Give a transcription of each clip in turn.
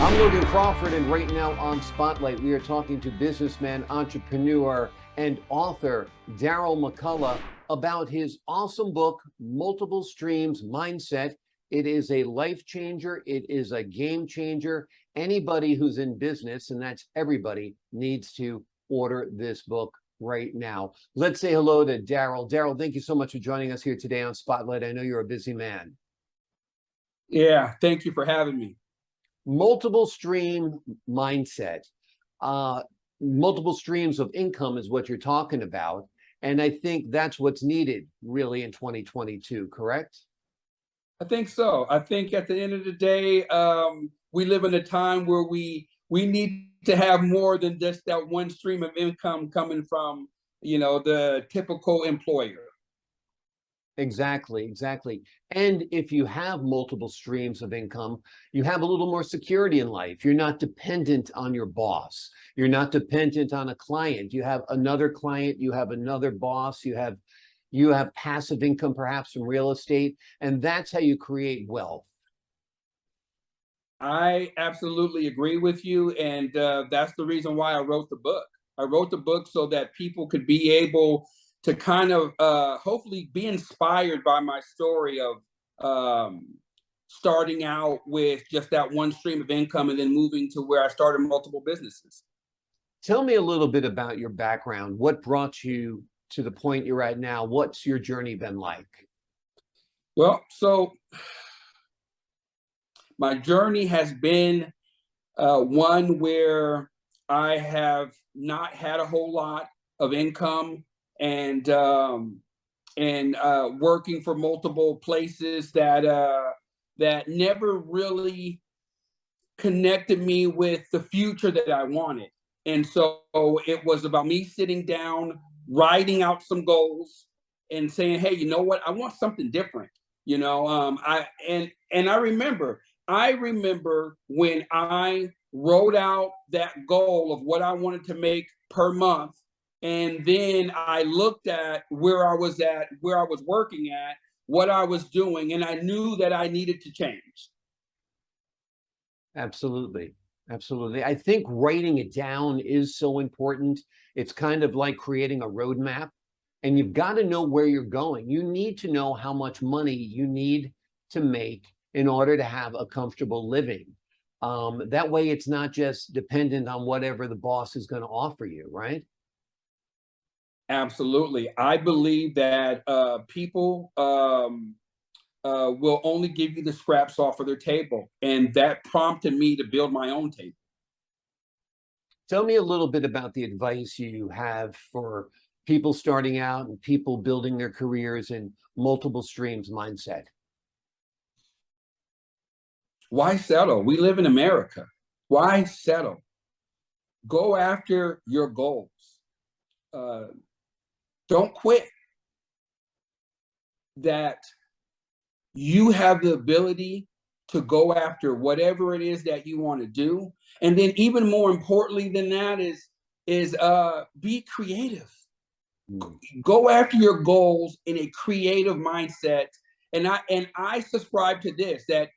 I'm Logan Crawford, and right now on Spotlight, we are talking to businessman, entrepreneur, and author Darrell McCollough about his awesome book, Multiple Streams Mindset. It is a life changer. It is a game changer. Anybody who's in business, and that's everybody, needs to order this book right now. Let's say hello to Darrell. Darrell, thank you so much for joining us here today on Spotlight. I know you're a busy man. Yeah, thank you for having me. Multiple stream mindset, multiple streams of income is what you're talking about. And I think that's what's needed really in 2022, correct? I think so. I think at the end of the day, we live in a time where we need to have more than just that one stream of income coming from, the typical employer. Exactly. And if you have multiple streams of income, you have a little more security in life. You're not dependent on your boss. You're not dependent on a client. You have another client, you have another boss, you have passive income, perhaps from real estate, and that's how you create wealth. I absolutely agree with you. And that's the reason why I wrote the book. I wrote the book so that people could be able to kind of hopefully be inspired by my story of starting out with just that one stream of income and then moving to where I started multiple businesses. Tell me a little bit about your background. What brought you to the point you're at now? What's your journey been like? Well, so my journey has been one where I have not had a whole lot of income, and working for multiple places that never really connected me with the future that I wanted. And so it was about me sitting down, writing out some goals, and saying, "Hey, you know what? I want something different." I remember when I wrote out that goal of what I wanted to make per month. And then I looked at where I was working at, what I was doing, and I knew that I needed to change. Absolutely. I think writing it down is so important. It's kind of like creating a roadmap, and you've got to know where you're going. You need to know how much money you need to make in order to have a comfortable living. That way, it's not just dependent on whatever the boss is going to offer you, right? Absolutely. I believe that people will only give you the scraps off of their table. And that prompted me to build my own table. Tell me a little bit about the advice you have for people starting out and people building their careers in multiple streams mindset. Why settle? We live in America. Why settle? Go after your goals. Don't quit. That you have the ability to go after whatever it is that you want to do. And then even more importantly than that is be creative. Go after your goals in a creative mindset. And I subscribe to this, that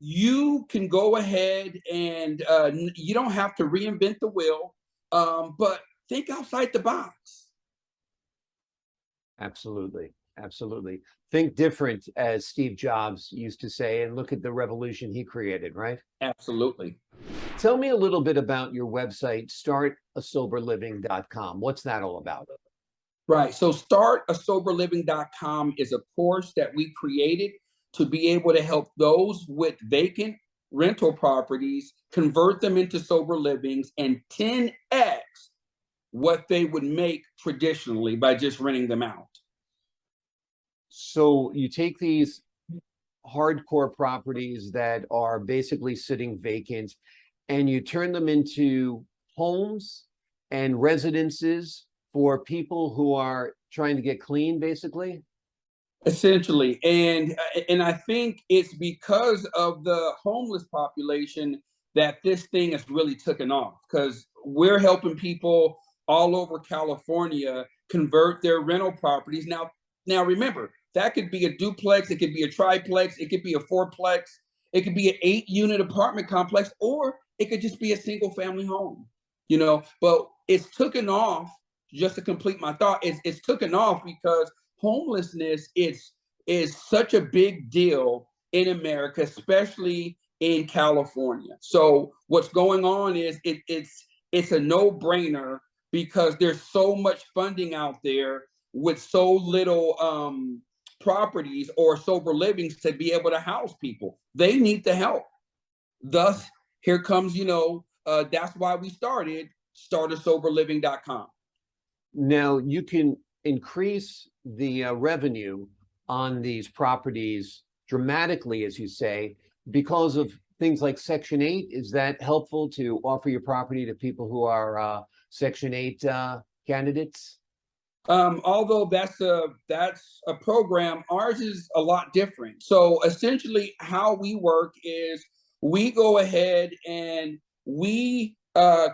you can go ahead and you don't have to reinvent the wheel, but think outside the box. Absolutely. Think different, as Steve Jobs used to say, and look at the revolution he created, right? Absolutely. Tell me a little bit about your website, startasoberliving.com. What's that all about? Right. So startasoberliving.com is a course that we created to be able to help those with vacant rental properties convert them into sober livings and 10x what they would make traditionally by just renting them out. So you take these hardcore properties that are basically sitting vacant and you turn them into homes and residences for people who are trying to get clean, basically? Essentially. And I think it's because of the homeless population that this thing has really taken off, because we're helping people all over California convert their rental properties. Now remember, that could be a duplex, it could be a triplex, it could be a fourplex. It could be an 8-unit apartment complex, or it could just be a single family home, you know. But it's taken off, just to complete my thought, it's taken off because homelessness is such a big deal in America, especially in California. So what's going on is it's a no-brainer because there's so much funding out there with so little properties or sober livings to be able to house people. They need the help. Thus, here comes, that's why we started startasoberliving.com. Now you can increase the revenue on these properties dramatically, as you say, because of things like Section 8. Is that helpful to offer your property to people who are Section 8 candidates? Although that's a program, ours is a lot different. So essentially, how we work is we go ahead and we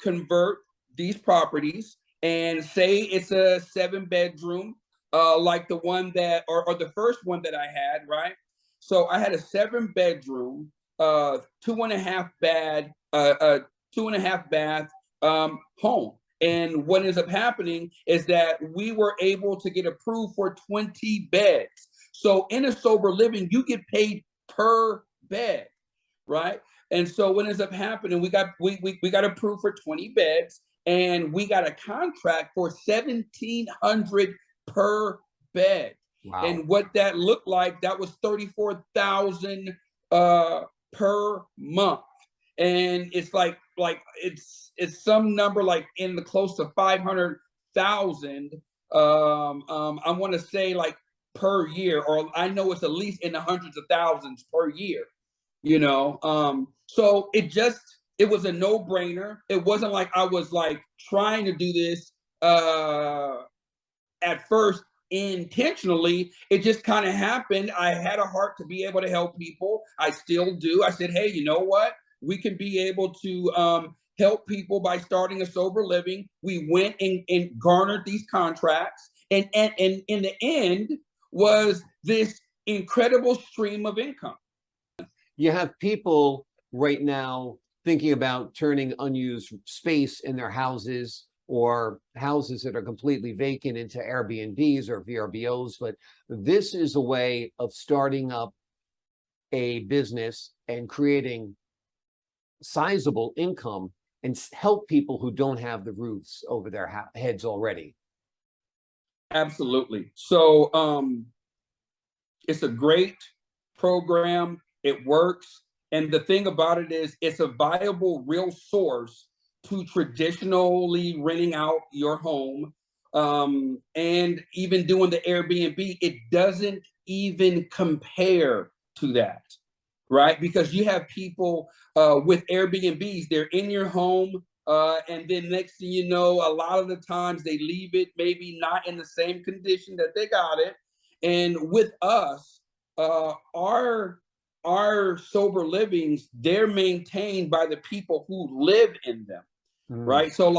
convert these properties, and say it's a 7-bedroom, like the one that, or the first one that I had, right? So I had a 7-bedroom, 2.5 bath home. And what ends up happening is that we were able to get approved for 20 beds. So in a sober living, you get paid per bed, right? And so what ends up happening, we got approved for 20 beds, and we got a contract for 1,700 per bed. Wow. And what that looked like, that was 34,000 per month. And it's like it's some number like in the close to 500,000. I want to say like per year, or I know it's at least in the hundreds of thousands per year. So it was a no-brainer. It wasn't like I was like trying to do this at first intentionally. It just kind of happened. I had a heart to be able to help people. I still do. I said, hey, you know what? We can be able to help people by starting a sober living. We went and garnered these contracts, and in the end was this incredible stream of income. You have people right now thinking about turning unused space in their houses or houses that are completely vacant into Airbnbs or VRBOs, but this is a way of starting up a business and creating sizable income and help people who don't have the roofs over their heads already. Absolutely. So it's a great program. It works. And the thing about it is it's a viable, real source to traditionally renting out your home. And even doing the Airbnb, it doesn't even compare to that, right? Because you have people with Airbnbs, they're in your home, and then next thing you know, a lot of the times they leave it maybe not in the same condition that they got it. And with us, our sober livings, they're maintained by the people who live in them, right? So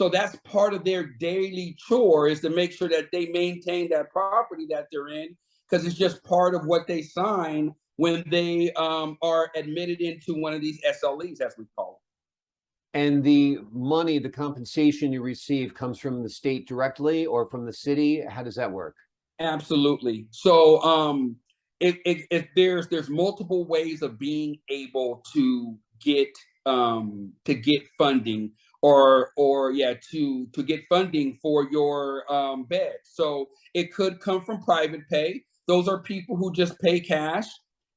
that's part of their daily chore, is to make sure that they maintain that property that they're in, because it's just part of what they sign when they are admitted into one of these SLEs, as we call it. And the money, the compensation you receive, comes from the state directly or from the city? How does that work? Absolutely. So there's multiple ways of being able to get funding, to get funding for your bed. So it could come from private pay. Those are people who just pay cash,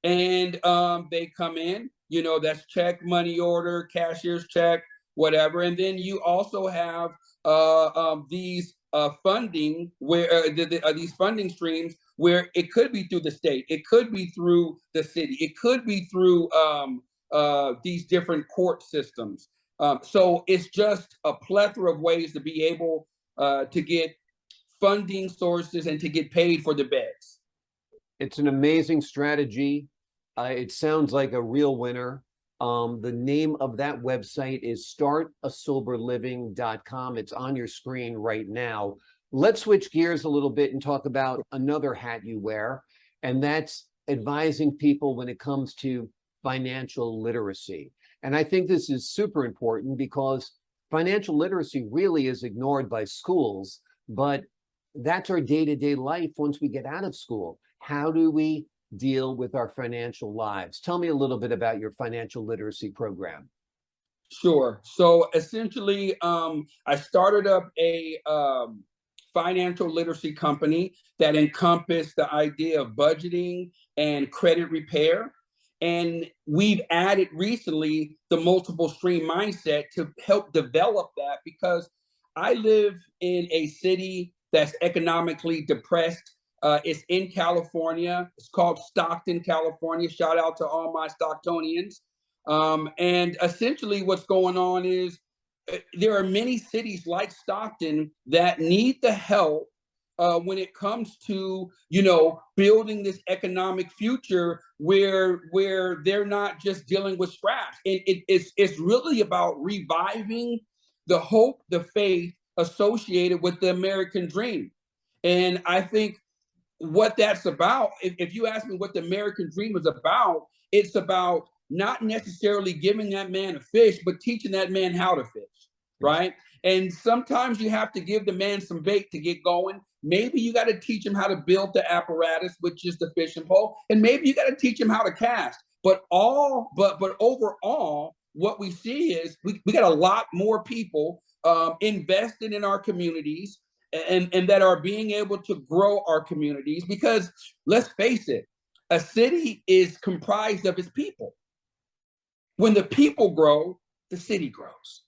and they come in, that's check, money order, cashier's check, whatever. And then you also have these funding, where these funding streams, where it could be through the state, it could be through the city, it could be through these different court systems. So it's just a plethora of ways to be able to get funding sources and to get paid for the beds. It's an amazing strategy. It sounds like a real winner. The name of that website is startasoberliving.com. It's on your screen right now. Let's switch gears a little bit and talk about another hat you wear, and that's advising people when it comes to financial literacy. And I think this is super important because financial literacy really is ignored by schools, but that's our day-to-day life once we get out of school. How do we deal with our financial lives? Tell me a little bit about your financial literacy program. Sure. So essentially, I started up a financial literacy company that encompassed the idea of budgeting and credit repair. And we've added recently the multiple stream mindset to help develop that, because I live in a city that's economically depressed. It's in California. It's called Stockton, California. Shout out to all my Stocktonians. And essentially what's going on is there are many cities like Stockton that need the help when it comes to, building this economic future where they're not just dealing with scraps. It's really about reviving the hope, the faith associated with the American dream. And I think what that's about, if you ask me what the American dream is about, it's about not necessarily giving that man a fish, but teaching that man how to fish, right? And sometimes you have to give the man some bait to get going. Maybe you got to teach him how to build the apparatus, which is the fishing pole, and maybe you got to teach him how to cast. But overall, what we see is we got a lot more people invested in our communities and that are being able to grow our communities, because let's face it, a city is comprised of its people. When the people grow, the city grows.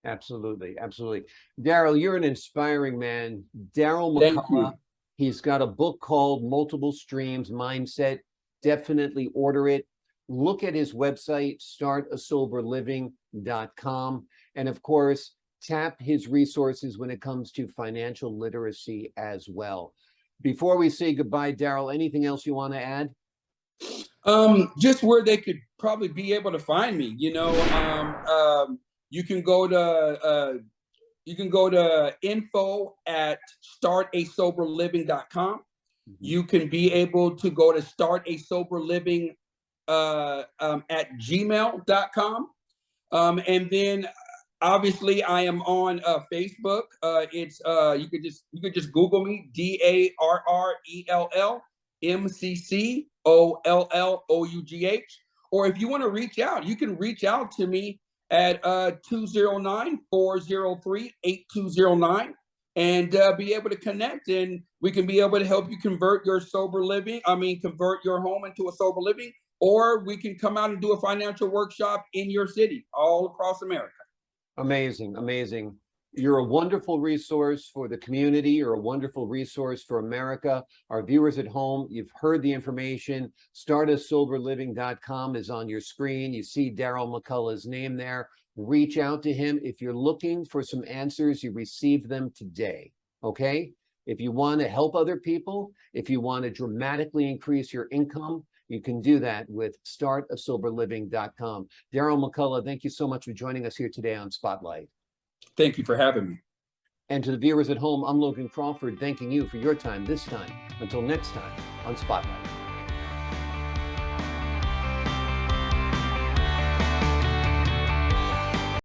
Absolutely. Absolutely. Darrell, you're an inspiring man. Darrell Thank McCollough, you. he's got a book called Multiple Streams Mindset. Definitely order it. Look at his website, startasoberliving.com. And of course, tap his resources when it comes to financial literacy as well. Before we say goodbye, Darrell, anything else you want to add? Just where they could probably be able to find me. You can go to info@startasoberliving.com. You can be able to go to startasoberliving at gmail.com. And then obviously I am on Facebook. It's you could just Google me, DarrellMcColloughh. Or if you want to reach out, you can reach out to me at 209-403-8209 and be able to connect, and we can be able to help you convert your convert your home into a sober living, or we can come out and do a financial workshop in your city all across America. Amazing, amazing. You're a wonderful resource for the community. You're a wonderful resource for America. Our viewers at home, you've heard the information. Startasoberliving.com is on your screen. You see Darrell McCollough's name there. Reach out to him. If you're looking for some answers, you receive them today, okay? If you want to help other people, if you want to dramatically increase your income, you can do that with startasoberliving.com. Darrell McCollough, thank you so much for joining us here today on Spotlight. Thank you for having me. And to the viewers at home, I'm Logan Crawford, thanking you for your time this time. Until next time on Spotlight.